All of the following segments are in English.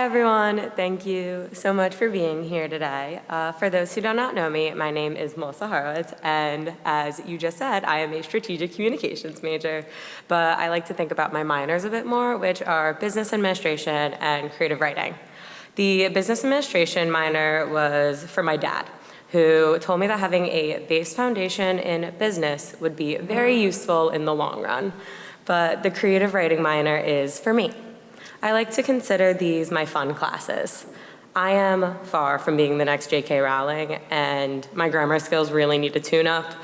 everyone. Thank you so much for being here today. For those who do not know me, my name is Melissa Horowitz, and as you just said, I am a strategic communications major, but I like to think about my minors a bit more, which are business administration and creative writing. The business administration minor was for my dad, who told me that having a base foundation in business would be very useful in the long run. But the creative writing minor is for me. I like to consider these my fun classes. I am far from being the next J.K. Rowling, and my grammar skills really need to tune up,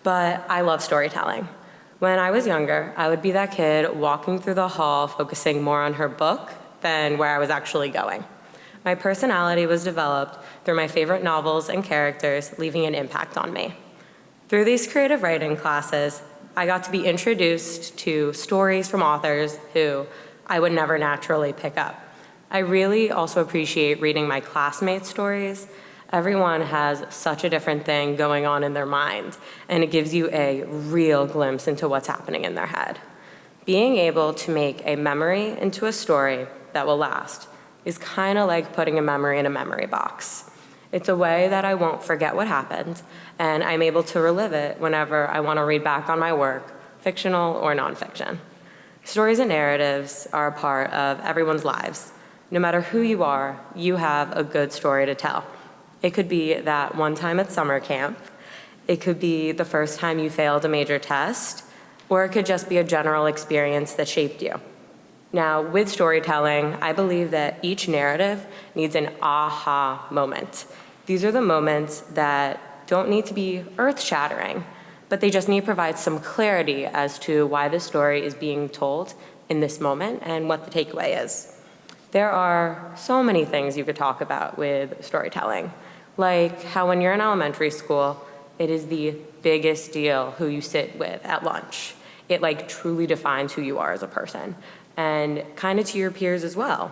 but I love storytelling. When I was younger, I would be that kid walking through the hall focusing more on her book than where I was actually going. My personality was developed through my favorite novels and characters, leaving an impact on me. Through these creative writing classes, I got to be introduced to stories from authors who I would never naturally pick up. I really also appreciate reading my classmates' stories. Everyone has such a different thing going on in their mind, and it gives you a real glimpse into what's happening in their head. Being able to make a memory into a story that will last is kind of like putting a memory in a memory box. It's a way that I won't forget what happened, and I'm able to relive it whenever I want to read back on my work, fictional or nonfiction. Stories and narratives are a part of everyone's lives. No matter who you are, you have a good story to tell. It could be that one time at summer camp, it could be the first time you failed a major test, or it could just be a general experience that shaped you. Now, with storytelling, I believe that each narrative needs an aha moment. These are the moments that don't need to be earth-shattering, but they just need to provide some clarity as to why the story is being told in this moment and what the takeaway is. There are so many things you could talk about with storytelling, like how when you're in elementary school, it is the biggest deal who you sit with at lunch. It truly defines who you are as a person, and kind of to your peers as well.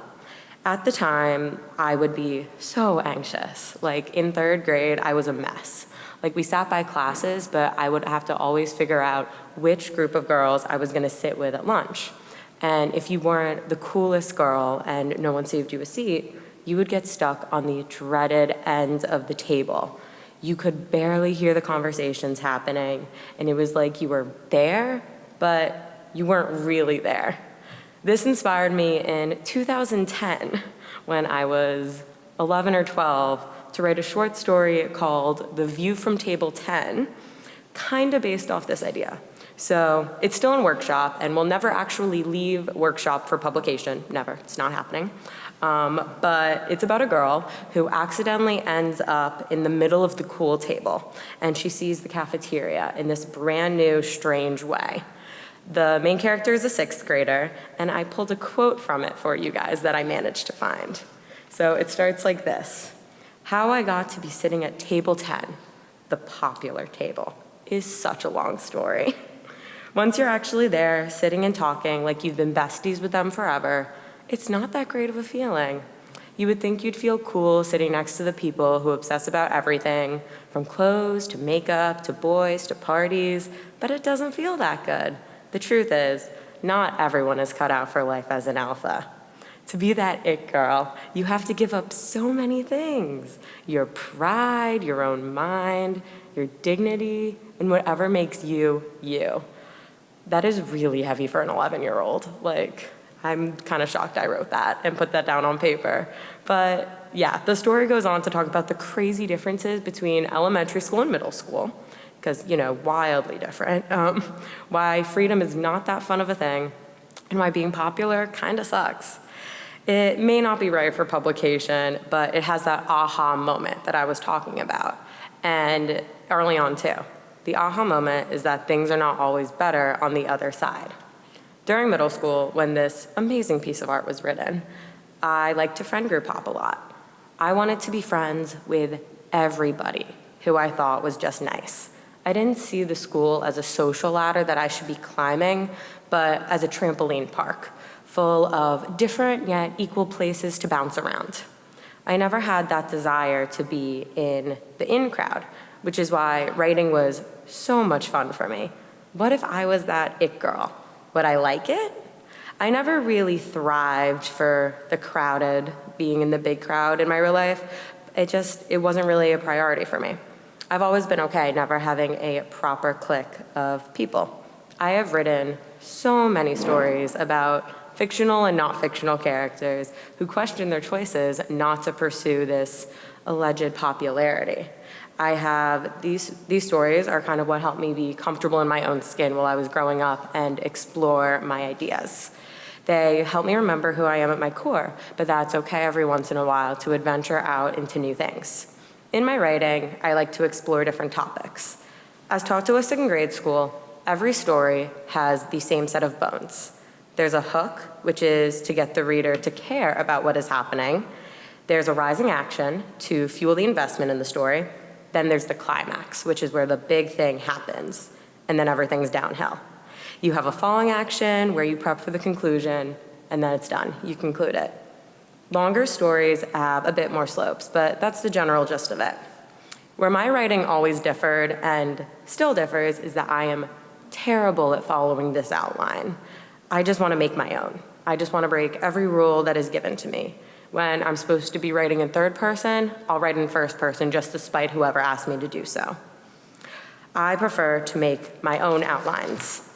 At the time, I would be so anxious. In third grade, I was a mess. We sat by classes, but I would have to always figure out which group of girls I was gonna sit with at lunch. And if you weren't the coolest girl and no one saved you a seat, you would get stuck on the dreaded end of the table. You could barely hear the conversations happening, and it was like you were there, but you weren't really there. This inspired me in 2010, when I was 11 or 12, to write a short story called The View from Table 10, kind of based off this idea. So it's still in workshop, and we'll never actually leave workshop for publication. Never, it's not happening. But it's about a girl who accidentally ends up in the middle of the cool table, and she sees the cafeteria in this brand new, strange way. The main character is a sixth grader, and I pulled a quote from it for you guys that I managed to find. So it starts like this: "How I got to be sitting at table 10, the popular table, is such a long story." Once you're actually there, sitting and talking like you've been besties with them forever, it's not that great of a feeling. You would think you'd feel cool sitting next to the people who obsess about everything, from clothes to makeup to boys to parties, but it doesn't feel that good. The truth is, not everyone is cut out for life as an alpha. To be that it girl, you have to give up so many things: your pride, your own mind, your dignity, and whatever makes you, you. That is really heavy for an 11-year-old. I'm kind of shocked I wrote that and put that down on paper. But yeah, the story goes on to talk about the crazy differences between elementary school and middle school, because, wildly different. Why freedom is not that fun of a thing, and why being popular kind of sucks. It may not be right for publication, but it has that aha moment that I was talking about, and early on too. The aha moment is that things are not always better on the other side. During middle school, when this amazing piece of art was written, I liked to friend group hop a lot. I wanted to be friends with everybody who I thought was just nice. I didn't see the school as a social ladder that I should be climbing, but as a trampoline park, full of different yet equal places to bounce around. I never had that desire to be in the in crowd, which is why writing was so much fun for me. What if I was that it girl? Would I like it? I never really thrived for the crowded, being in the big crowd in my real life. It wasn't really a priority for me. I've always been okay never having a proper clique of people. I have written so many stories about fictional and not fictional characters who question their choices not to pursue this alleged popularity. These stories are kind of what helped me be comfortable in my own skin while I was growing up and explore my ideas. They help me remember who I am at my core, but that's okay every once in a while to adventure out into new things. In my writing, I like to explore different topics. As taught to us in grade school, every story has the same set of bones. There's a hook, which is to get the reader to care about what is happening. There's a rising action to fuel the investment in the story. Then there's the climax, which is where the big thing happens, and then everything's downhill. You have a falling action where you prep for the conclusion, and then it's done. You conclude it. Longer stories have a bit more slopes, but that's the general gist of it. Where my writing always differed and still differs is that I am terrible at following this outline. I just want to make my own. I just want to break every rule that is given to me. When I'm supposed to be writing in third person, I'll write in first person just to spite whoever asked me to do so. I prefer to make my own outlines.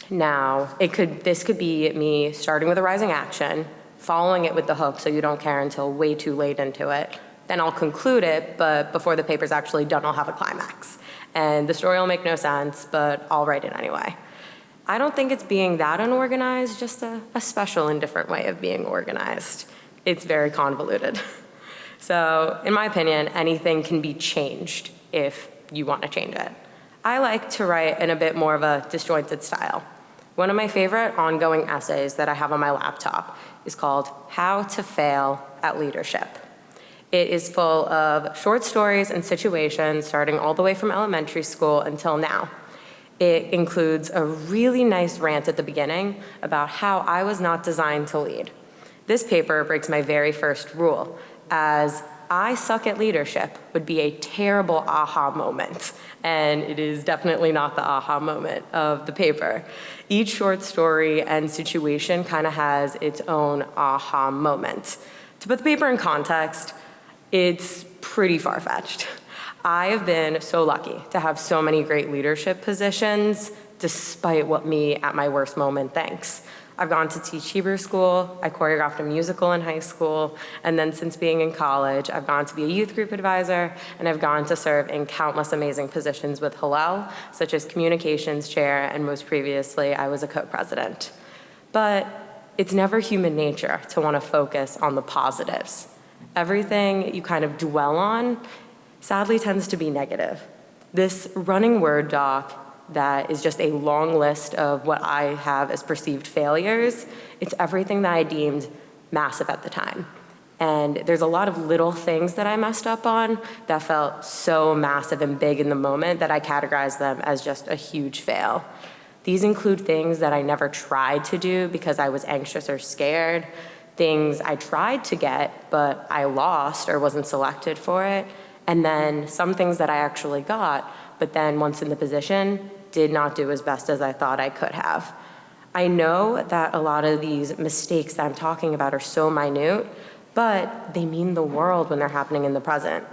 Now, this could be me starting with a rising action, following it with the hook so you don't care until way too late into it. Then I'll conclude it, but before the paper's actually done, I'll have a climax. And the story will make no sense, but I'll write it anyway. I don't think it's being that unorganized, just a special and different way of being organized. It's very convoluted. So, in my opinion, anything can be changed if you want to change it. I like to write in a bit more of a disjointed style. One of my favorite ongoing essays that I have on my laptop is called How to Fail at Leadership. It is full of short stories and situations starting all the way from elementary school until now. It includes a really nice rant at the beginning about how I was not designed to lead. This paper breaks my very first rule, as I suck at leadership would be a terrible aha moment, and it is definitely not the aha moment of the paper. Each short story and situation kind of has its own aha moment. To put the paper in context, it's pretty far-fetched. I have been so lucky to have so many great leadership positions, despite what me at my worst moment thinks. I've gone to teach Hebrew school, I choreographed a musical in high school, and then since being in college, I've gone to be a youth group advisor, and I've gone to serve in countless amazing positions with Hillel, such as communications chair, and most previously, I was a co-president. But it's never human nature to want to focus on the positives. Everything you kind of dwell on sadly tends to be negative. This running Word doc that is just a long list of what I have as perceived failures, it's everything that I deemed massive at the time. And there's a lot of little things that I messed up on that felt so massive and big in the moment that I categorized them as just a huge fail. These include things that I never tried to do because I was anxious or scared, things I tried to get, but I lost or wasn't selected for it, and then some things that I actually got, but then once in the position, did not do as best as I thought I could have. I know that a lot of these mistakes that I'm talking about are so minute, but they mean the world when they're happening in the present.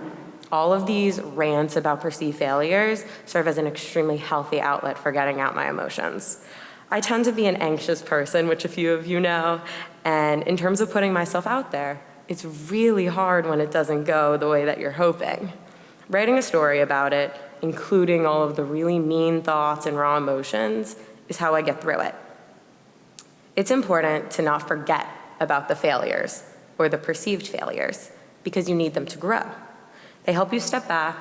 All of these rants about perceived failures serve as an extremely healthy outlet for getting out my emotions. I tend to be an anxious person, which a few of you know, and in terms of putting myself out there, it's really hard when it doesn't go the way that you're hoping. Writing a story about it, including all of the really mean thoughts and raw emotions, is how I get through it. It's important to not forget about the failures or the perceived failures because you need them to grow. They help you step back,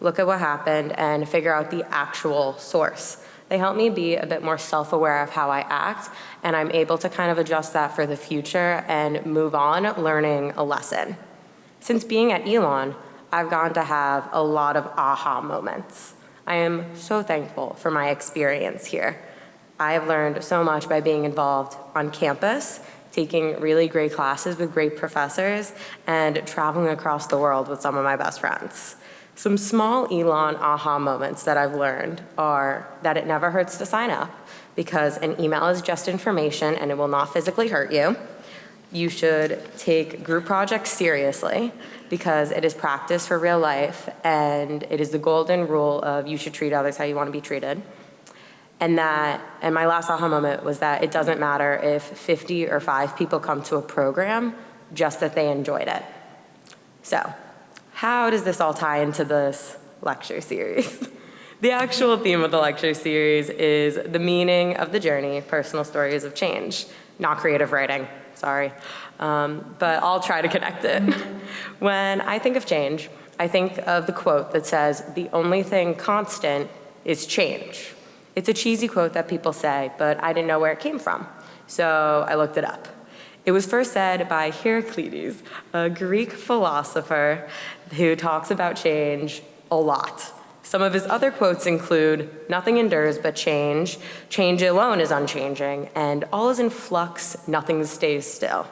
look at what happened, and figure out the actual source. They help me be a bit more self-aware of how I act, and I'm able to kind of adjust that for the future and move on learning a lesson. Since being at Elon, I've gone to have a lot of aha moments. I am so thankful for my experience here. I have learned so much by being involved on campus, taking really great classes with great professors, and traveling across the world with some of my best friends. Some small Elon aha moments that I've learned are that it never hurts to sign up, because an email is just information and it will not physically hurt you. You should take group projects seriously because it is practice for real life, and it is the golden rule of you should treat others how you want to be treated. And my last aha moment was that it doesn't matter if 50 or 5 people come to a program, just that they enjoyed it. So, how does this all tie into this lecture series? The actual theme of the lecture series is the meaning of the journey, personal stories of change, not creative writing, sorry. But I'll try to connect it. When I think of change, I think of the quote that says, "The only thing constant is change." It's a cheesy quote that people say, but I didn't know where it came from, so I looked it up. It was first said by Heraclitus, a Greek philosopher who talks about change a lot. Some of his other quotes include, "Nothing endures but change, change alone is unchanging, and all is in flux, nothing stays still."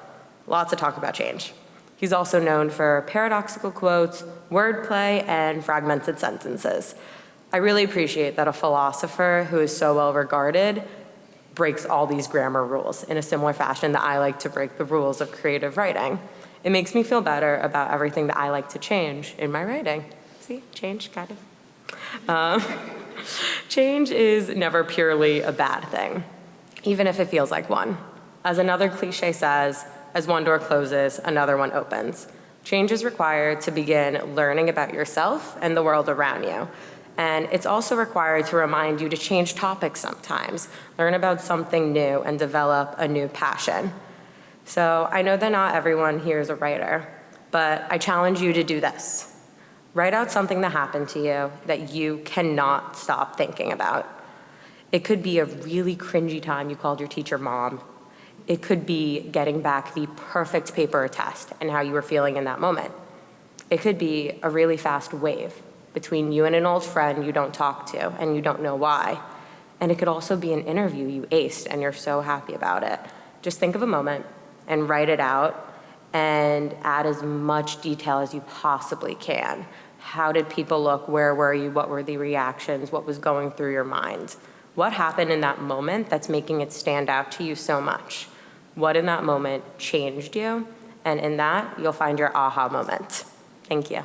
Lots of talk about change. He's also known for paradoxical quotes, wordplay, and fragmented sentences. I really appreciate that a philosopher who is so well regarded breaks all these grammar rules in a similar fashion that I like to break the rules of creative writing. It makes me feel better about everything that I like to change in my writing. See, change, kind of. Change is never purely a bad thing, even if it feels like one. As another cliche says, as one door closes, another one opens. Change is required to begin learning about yourself and the world around you. And it's also required to remind you to change topics sometimes, learn about something new, and develop a new passion. So I know that not everyone here is a writer, but I challenge you to do this. Write out something that happened to you that you cannot stop thinking about. It could be a really cringy time you called your teacher mom. It could be getting back the perfect paper test and how you were feeling in that moment. It could be a really fast wave between you and an old friend you don't talk to and you don't know why. And it could also be an interview you aced and you're so happy about it. Just think of a moment and write it out and add as much detail as you possibly can. How did people look? Where were you? What were the reactions? What was going through your mind? What happened in that moment that's making it stand out to you so much? What in that moment changed you? And in that, you'll find your aha moment. Thank you.